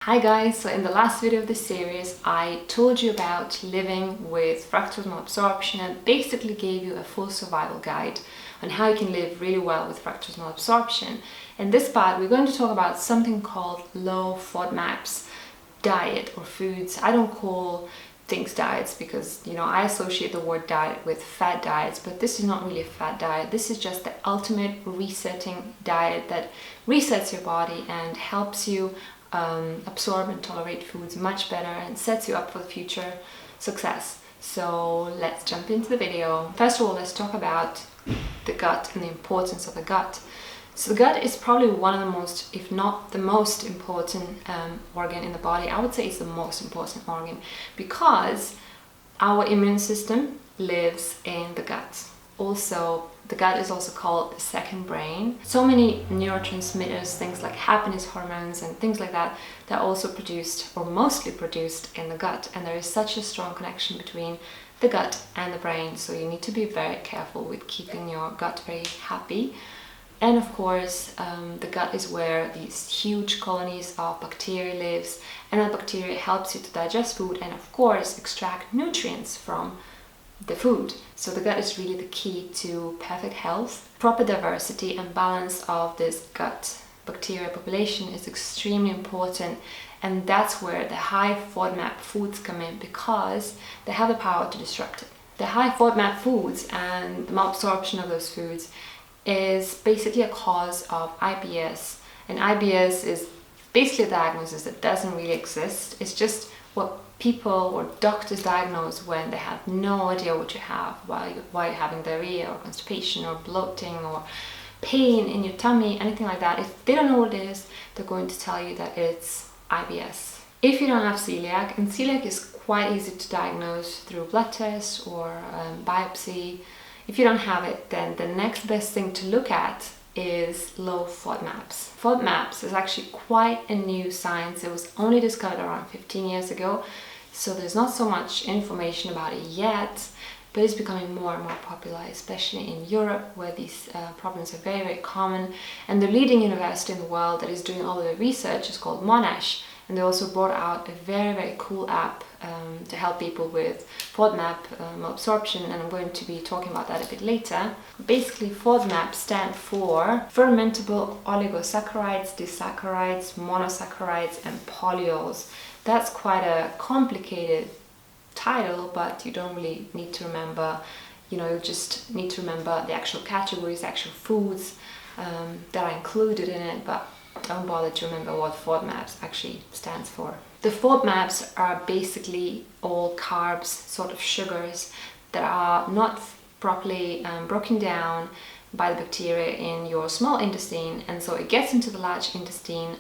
Hi guys, so in the last video of this series I told you about living with fructose malabsorption and basically gave you a full survival guide on how you can live really well with fructose malabsorption. In this part we're going to talk about something called low FODMAPs diet or foods. I don't call things diets because I associate the word diet with fad diets, but this is not really a fad diet. This is just the ultimate resetting diet that resets your body and helps you absorb and tolerate foods much better and sets you up for future success. So let's jump into the video. First of all, let's talk about the gut and the importance of the gut. So the gut is probably one of the most, if not the most important organ in the body. I would say it's the most important organ because our immune system lives in the gut. Also, the gut is also called the second brain. So many neurotransmitters, things like happiness hormones and things like that, they're also produced or mostly produced in the gut. And there is such a strong connection between the gut and the brain. So you need to be very careful with keeping your gut very happy. And of course, the gut is where these huge colonies of bacteria lives, and that bacteria helps you to digest food and of course extract nutrients from the food. So the gut is really the key to perfect health. Proper diversity and balance of this gut bacteria population is extremely important, and that's where the high FODMAP foods come in because they have the power to disrupt it. The high FODMAP foods and the malabsorption of those foods is basically a cause of IBS, and IBS is basically a diagnosis that doesn't really exist. It's just what people or doctors diagnose when they have no idea what you have, why you're having diarrhea or constipation or bloating or pain in your tummy, anything like that. If they don't know what it is, they're going to tell you that it's IBS. If you don't have celiac, and celiac is quite easy to diagnose through blood tests or biopsy. If you don't have it, then the next best thing to look at is low FODMAPs. FODMAPs is actually quite a new science. It was only discovered around 15 years ago, so there's not so much information about it yet, but it's becoming more and more popular, especially in Europe, where these problems are very, very common. And the leading university in the world that is doing all of the research is called Monash, and they also brought out a very, very cool app to help people with FODMAP malabsorption, and I'm going to be talking about that a bit later. Basically, FODMAP stand for fermentable oligosaccharides, disaccharides, monosaccharides, and polyols. That's quite a complicated title, but you don't really need to remember, you just need to remember the actual categories, the actual foods that are included in it, but don't bother to remember what FODMAPs actually stands for. The FODMAPs are basically all carbs, sort of sugars, that are not properly broken down by the bacteria in your small intestine, and so it gets into the large intestine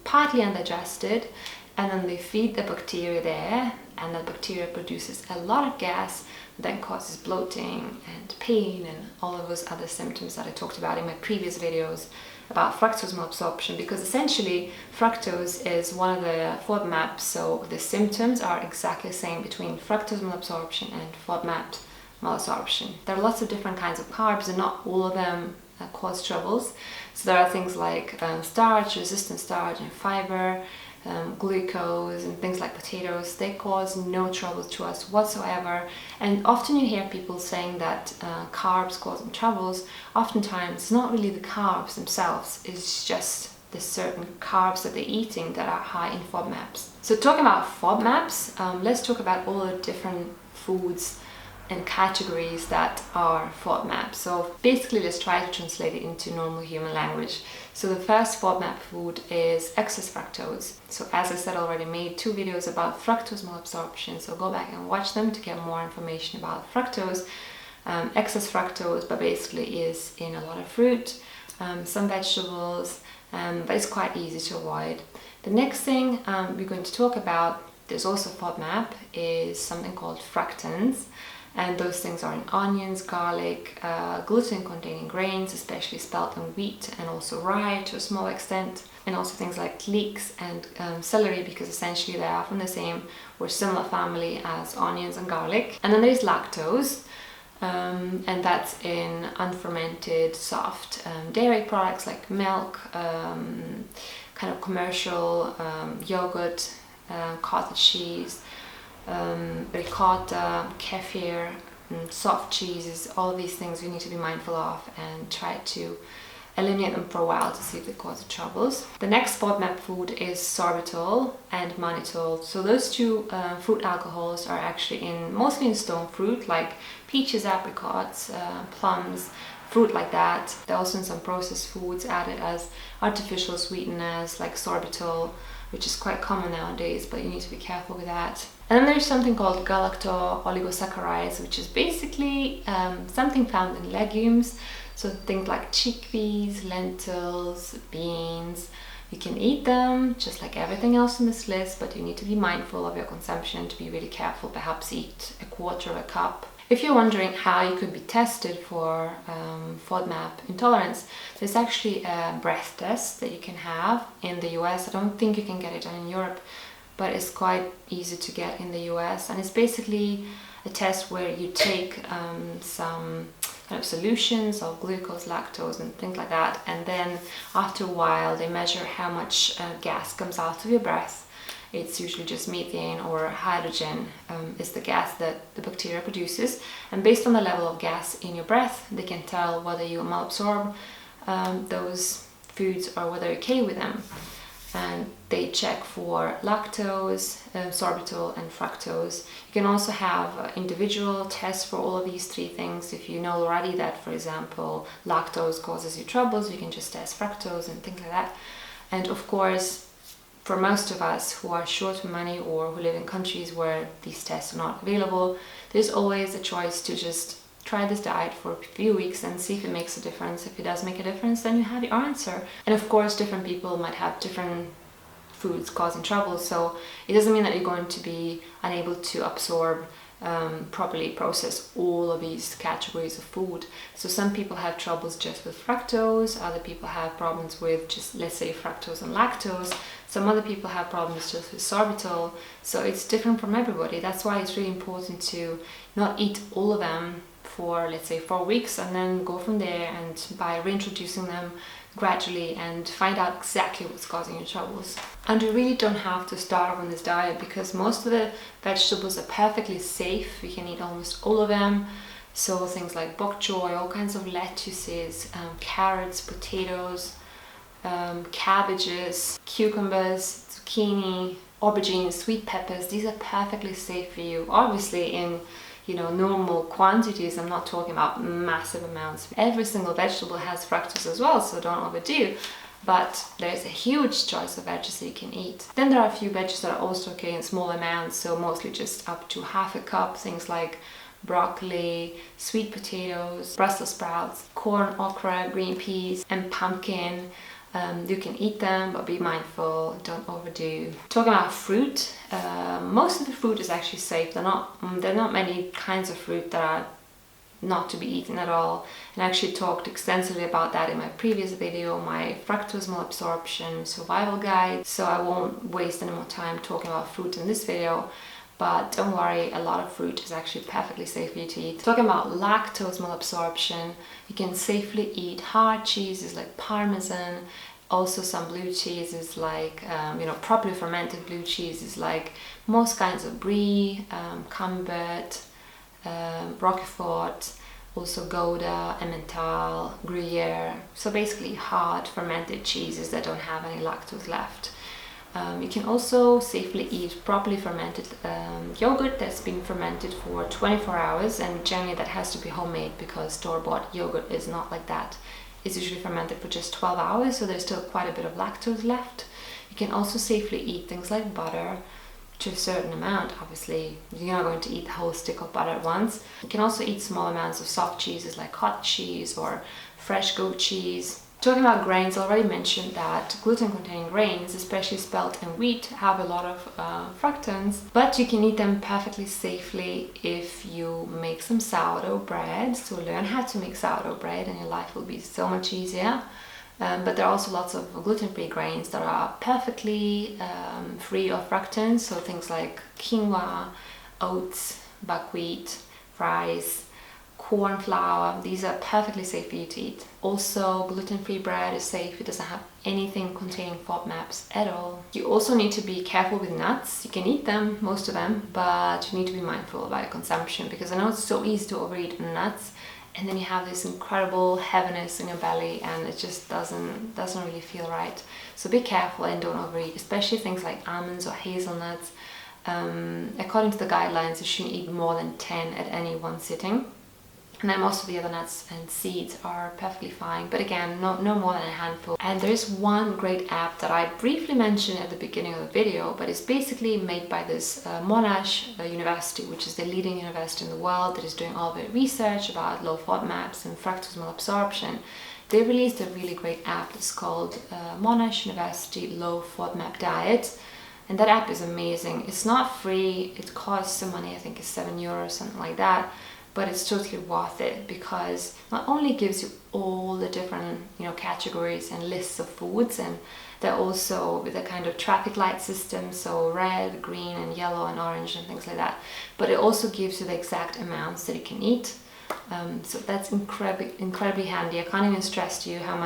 partly undigested, and then they feed the bacteria there, and that bacteria produces a lot of gas that causes bloating and pain and all of those other symptoms that I talked about in my previous videos about fructose malabsorption, because essentially fructose is one of the FODMAPs, so the symptoms are exactly the same between fructose malabsorption and FODMAP malabsorption. There are lots of different kinds of carbs and not all of them cause troubles. So there are things like starch, resistant starch, and fiber, glucose, and things like potatoes. They cause no trouble to us whatsoever, and often you hear people saying that carbs cause them troubles. Oftentimes it's not really the carbs themselves, it's just the certain carbs that they're eating that are high in FODMAPs. So talking about FODMAPs, let's talk about all the different foods and categories that are FODMAP. So basically let's try to translate it into normal human language. So the first FODMAP food is excess fructose. So as I said, I already made 2 videos about fructose malabsorption, so go back and watch them to get more information about fructose. Excess fructose, but basically is in a lot of fruit, some vegetables, but it's quite easy to avoid. The next thing we're going to talk about, there's also FODMAP, is something called fructans. And those things are in onions, garlic, gluten-containing grains, especially spelt and wheat, and also rye to a small extent, and also things like leeks and celery, because essentially they are from the same or similar family as onions and garlic. And then there's lactose, and that's in unfermented soft dairy products like milk, kind of commercial yogurt, cottage cheese, ricotta, kefir, soft cheeses, all of these things we need to be mindful of and try to eliminate them for a while to see if they cause troubles. The next FODMAP food is sorbitol and mannitol. So those two fruit alcohols are actually mostly in stone fruit like peaches, apricots, plums, fruit like that. They're also in some processed foods added as artificial sweeteners like sorbitol, which is quite common nowadays, but you need to be careful with that. And then there's something called galacto-oligosaccharides, which is basically something found in legumes. So things like chickpeas, lentils, beans. You can eat them just like everything else on this list, but you need to be mindful of your consumption, to be really careful. Perhaps eat a quarter of a cup. If you're wondering how you could be tested for FODMAP intolerance, there's actually a breath test that you can have in the US. I don't think you can get it done in Europe, but it's quite easy to get in the US. And it's basically a test where you take some kind of solutions of glucose, lactose and things like that, and then after a while they measure how much gas comes out of your breath. It's usually just methane or hydrogen is the gas that the bacteria produces, and based on the level of gas in your breath they can tell whether you malabsorb those foods or whether you're okay with them. And they check for lactose, sorbitol and fructose. You can also have individual tests for all of these three things. If you know already that, for example, lactose causes you troubles, you can just test fructose and things like that. And of course, for most of us who are short of money or who live in countries where these tests are not available, there's always a choice to just try this diet for a few weeks and see if it makes a difference. If it does make a difference, then you have your answer. And of course, different people might have different foods causing trouble, so it doesn't mean that you're going to be unable to absorb properly process all of these categories of food. So some people have troubles just with fructose, other people have problems with just, let's say, fructose and lactose. Some other people have problems just with sorbitol. So it's different from everybody. That's why it's really important to not eat all of them for, let's say, 4 weeks, and then go from there, and by reintroducing them gradually and find out exactly what's causing your troubles. And you really don't have to start on this diet because most of the vegetables are perfectly safe. You can eat almost all of them. So things like bok choy, all kinds of lettuces, carrots, potatoes, cabbages, cucumbers, zucchini, aubergines, sweet peppers, these are perfectly safe for you. Obviously in normal quantities. I'm not talking about massive amounts. Every single vegetable has fructose as well, so don't overdo. But there's a huge choice of veggies that you can eat. Then there are a few veggies that are also okay in small amounts, so mostly just up to half a cup. Things like broccoli, sweet potatoes, Brussels sprouts, corn, okra, green peas, and pumpkin. You can eat them, but be mindful, don't overdo. Talking about fruit, most of the fruit is actually safe. There are not many kinds of fruit that are not to be eaten at all. And I actually talked extensively about that in my previous video, my Fructose Malabsorption Survival Guide. So I won't waste any more time talking about fruit in this video. But don't worry, a lot of fruit is actually perfectly safe for you to eat. Talking about lactose malabsorption, you can safely eat hard cheeses like Parmesan, also some blue cheeses like, properly fermented blue cheeses like most kinds of Brie, Camembert, Roquefort, also Gouda, Emmental, Gruyere. So basically hard fermented cheeses that don't have any lactose left. You can also safely eat properly fermented yogurt that's been fermented for 24 hours, and generally that has to be homemade because store-bought yogurt is not like that. It's usually fermented for just 12 hours, so there's still quite a bit of lactose left. You can also safely eat things like butter to a certain amount. Obviously, you're not going to eat the whole stick of butter at once. You can also eat small amounts of soft cheeses like cottage cheese or fresh goat cheese. Talking about grains, I already mentioned that gluten-containing grains, especially spelt and wheat, have a lot of fructans, but you can eat them perfectly safely if you make some sourdough bread. So learn how to make sourdough bread and your life will be so much easier. But there are also lots of gluten-free grains that are perfectly free of fructans, so things like quinoa, oats, buckwheat, rice, corn flour, these are perfectly safe for you to eat. Also, gluten-free bread is safe. It doesn't have anything containing FODMAPs at all. You also need to be careful with nuts. You can eat them, most of them, but you need to be mindful about your consumption, because I know it's so easy to overeat on nuts, and then you have this incredible heaviness in your belly, and it just doesn't really feel right. So be careful and don't overeat, especially things like almonds or hazelnuts. According to the guidelines, you shouldn't eat more than 10 at any one sitting. And then most of the other nuts and seeds are perfectly fine, but again, no more than a handful. And there is one great app that I briefly mentioned at the beginning of the video, but it's basically made by this Monash University, which is the leading university in the world that is doing all the research about low FODMAPs and fructose malabsorption. They released a really great app that's called Monash University Low FODMAP Diet. And that app is amazing. It's not free, it costs some money, I think it's €7, something like that. But it's totally worth it, because not only gives you all the different categories and lists of foods, and they're also with a kind of traffic light system, so red, green and yellow and orange and things like that, but it also gives you the exact amounts that you can eat. So that's incredibly handy. I can't even stress to you how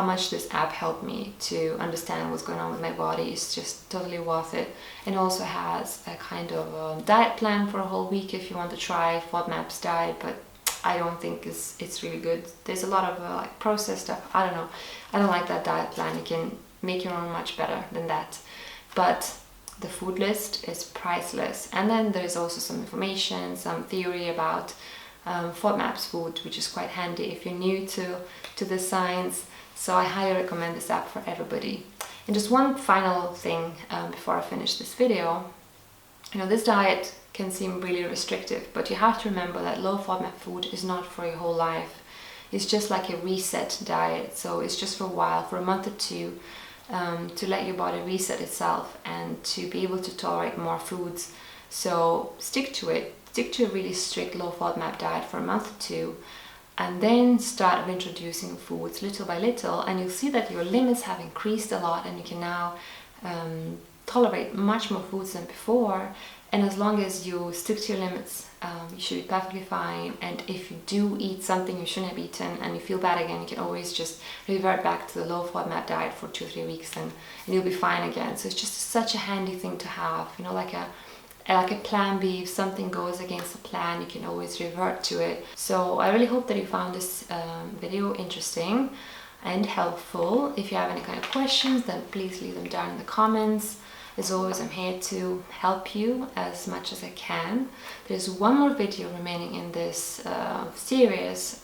much this app helped me to understand what's going on with my body. It's just totally worth it. It also has a kind of diet plan for a whole week if you want to try FODMAP diet, but I don't think it's really good. There's a lot of like processed stuff. I don't know. I don't like that diet plan. You can make your own much better than that. But the food list is priceless. And then there's also some information, some theory about FODMAPs food, which is quite handy if you're new to the science. So I highly recommend this app for everybody. And just one final thing before I finish this video. This diet can seem really restrictive, but you have to remember that low FODMAP food is not for your whole life. It's just like a reset diet. So it's just for a while, for a month or two, to let your body reset itself and to be able to tolerate more foods. So stick to it. Stick to a really strict low FODMAP diet for a month or two, and then start introducing foods little by little, and you'll see that your limits have increased a lot, and you can now tolerate much more foods than before. And as long as you stick to your limits, you should be perfectly fine. And if you do eat something you shouldn't have eaten and you feel bad again, you can always just revert back to the low FODMAP diet for 2 or 3 weeks, and you'll be fine again. So it's just such a handy thing to have, like a plan B. If something goes against the plan, you can always revert to it. So I really hope that you found this video interesting and helpful. If you have any kind of questions, then please leave them down in the comments. As always, I'm here to help you as much as I can. There's one more video remaining in this series.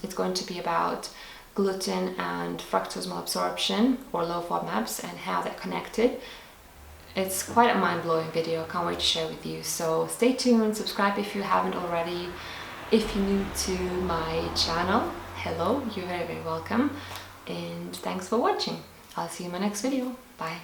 It's going to be about gluten and fructose malabsorption, or low FODMAPs, and how they're connected. It's quite a mind-blowing video. I can't wait to share with you. So stay tuned, subscribe if you haven't already. If you're new to my channel, hello, you're very, very welcome. And thanks for watching. I'll see you in my next video. Bye.